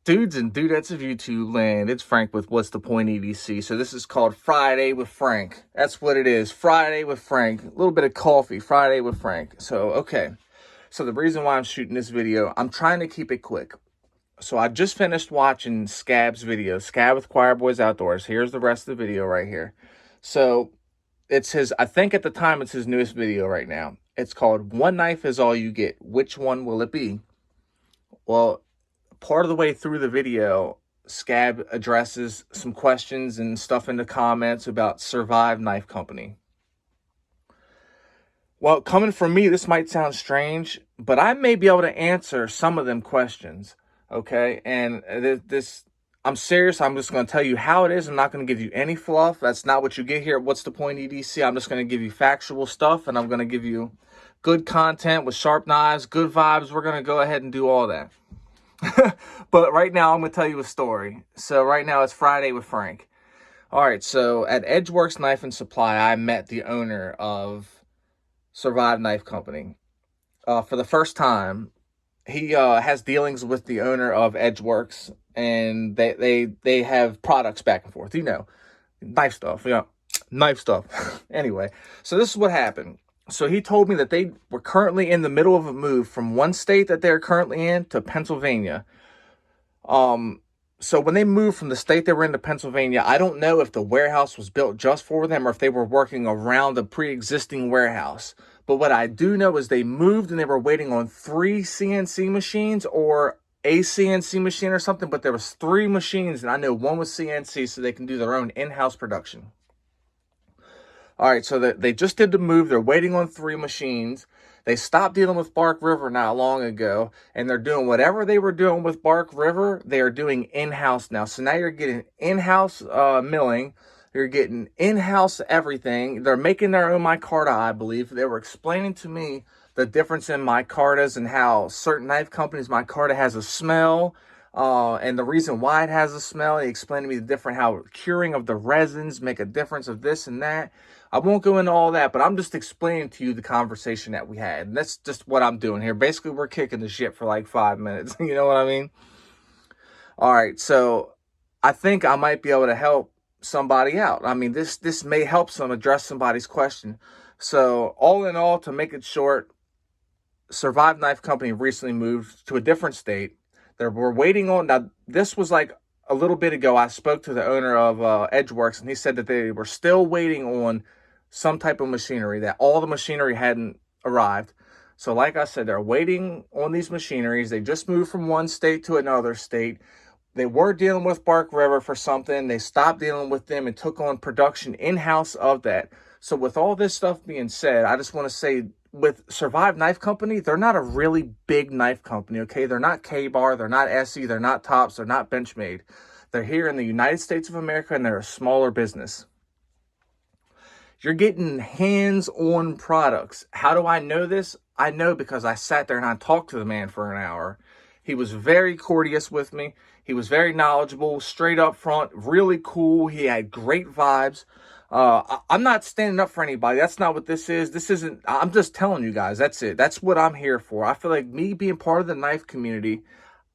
Dudes and dudettes of YouTube land, it's Frank with What's the Point EDC. So this is called Friday with Frank. That's what it is. Friday with Frank. A little bit of coffee. Friday with Frank. So, okay. So the reason why I'm shooting this video, I'm trying to keep it quick. So I just finished watching Scab's video. Scab with Choir Boys Outdoors. Here's the rest of the video right here. So it's his, I think at the time it's his newest video right now. It's called One Knife Is All You Get. Which one will it be? Well, part of the way through the video, Scab addresses some questions and stuff in the comments about Survive Knife Company. Well, coming from me, this might sound strange, but I may be able to answer some of them questions, okay? And this, I'm serious. I'm just going to tell you how it is. I'm not going to give you any fluff. That's not what you get here at What's the Point EDC. I'm just going to give you factual stuff, and I'm going to give you good content with sharp knives, good vibes. We're going to go ahead and do all that. But right now, I'm going to tell you a story. So right now, it's Friday with Frank. All right, so at Edgeworks Knife and Supply, I met the owner of Survive Knife Company. For the first time, he has dealings with the owner of Edgeworks, and they have products back and forth. You know, knife stuff, knife stuff. Anyway, so this is what happened. So he told me that they were currently in the middle of a move from one state that they're currently in to Pennsylvania. So when they moved from the state they were in to Pennsylvania, I don't know if the warehouse was built just for them or if they were working around a pre-existing warehouse. But what I do know is they moved and they were waiting on 3 CNC machines or a CNC machine or something, but there was 3 machines, and I know one was CNC, so they can do their own in-house production. All right, so they just did the move. They're waiting on 3 machines. They stopped dealing with Bark River not long ago, and they're doing whatever they were doing with Bark River, they are doing in-house now. So now you're getting in-house milling. You're getting in-house everything. They're making their own micarta, I believe. They were explaining to me the difference in micartas and how certain knife companies' micarta has a smell. And the reason why it has a smell. He explained to me the different, how curing of the resins make a difference of this and that. I won't go into all that, but I'm just explaining to you the conversation that we had. And that's just what I'm doing here. Basically, we're kicking the shit for like 5 minutes. You know what I mean? All right, so I think I might be able to help somebody out. I mean, this may help some address somebody's question. So all in all, to make it short, Survive Knife Company recently moved to a different state. We're waiting on, now this was like a little bit ago, I spoke to the owner of Edgeworks, and he said that they were still waiting on some type of machinery, that all the machinery hadn't arrived. So like I said, they're waiting on these machineries. They just moved from one state to another state. They were dealing with Bark River for something. They stopped dealing with them and took on production in-house of that. So with all this stuff being said, I just want to say, with Survive Knife Company, they're not a really big knife company, okay? They're not Kabar, they're not esee, they're not Tops, they're not Benchmade. They're here in the United States of America, and they're a smaller business. You're getting hands-on products. How do I know this? I know because I sat there and I talked to the man for an hour. He was very courteous with me. He was very knowledgeable, straight up front, really cool. He had great vibes. I'm not standing up for anybody. That's not what this is. This isn't, I'm just telling you guys, that's it. That's what I'm here for. I feel like me being part of the knife community,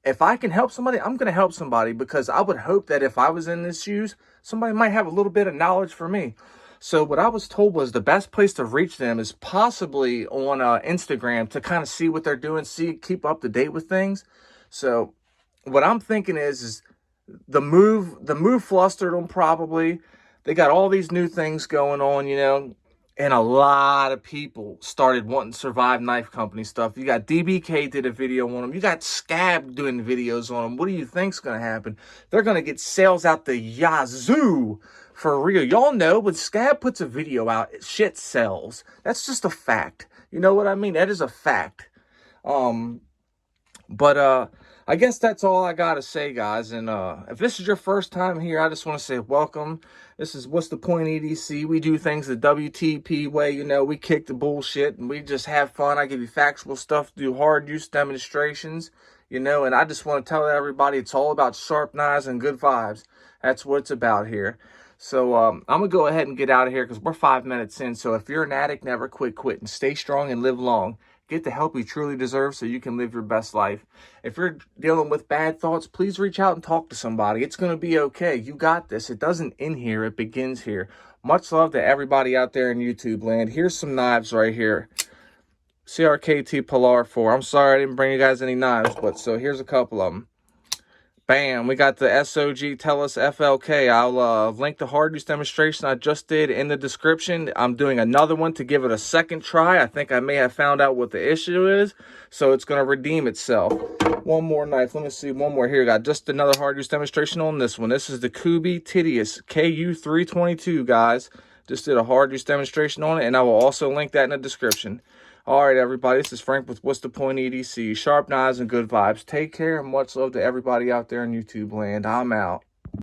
if I can help somebody, I'm going to help somebody, because I would hope that if I was in this shoes, somebody might have a little bit of knowledge for me. So what I was told was the best place to reach them is possibly on Instagram, to kind of see what they're doing, keep up to date with things. So what I'm thinking is the move flustered them probably. They got all these new things going on, you know, and a lot of people started wanting to Survive Knife Company stuff. You got DBK did a video on them. You got Scab doing videos on them. What do you think's going to happen? They're going to get sales out the yazoo for real. Y'all know when Scab puts a video out, shit sells. That's just a fact. You know what I mean? That is a fact. But I guess that's all I got to say, guys. And if this is your first time here, I just want to say welcome. This is What's the Point EDC. We do things the WTP way, you know. We kick the bullshit and we just have fun. I give you factual stuff, do hard use demonstrations, you know. And I just want to tell everybody it's all about sharp knives and good vibes. That's what it's about here. So I'm going to go ahead and get out of here because we're 5 minutes in. So if you're an addict, never quit quitting. Stay strong and live long. Get the help you truly deserve so you can live your best life. If you're dealing with bad thoughts, please reach out and talk to somebody. It's going to be okay. You got this. It doesn't end here. It begins here. Much love to everybody out there in YouTube land. Here's some knives right here. CRKT Polar 4. I'm sorry I didn't bring you guys any knives, but so here's a couple of them. Bam, we got the SOG TELLUS FLK. I'll link the hard use demonstration I just did in the description. I'm doing another one to give it a second try. I think I may have found out what the issue is, so it's going to redeem itself. One more knife. Let me see. One more here. Got just another hard use demonstration on this one. This is the Kubey Tytius KU322, guys. Just did a hard use demonstration on it, and I will also link that in the description. All right, everybody, this is Frank with What's the Point EDC. Sharp knives and good vibes. Take care and much love to everybody out there in YouTube land. I'm out.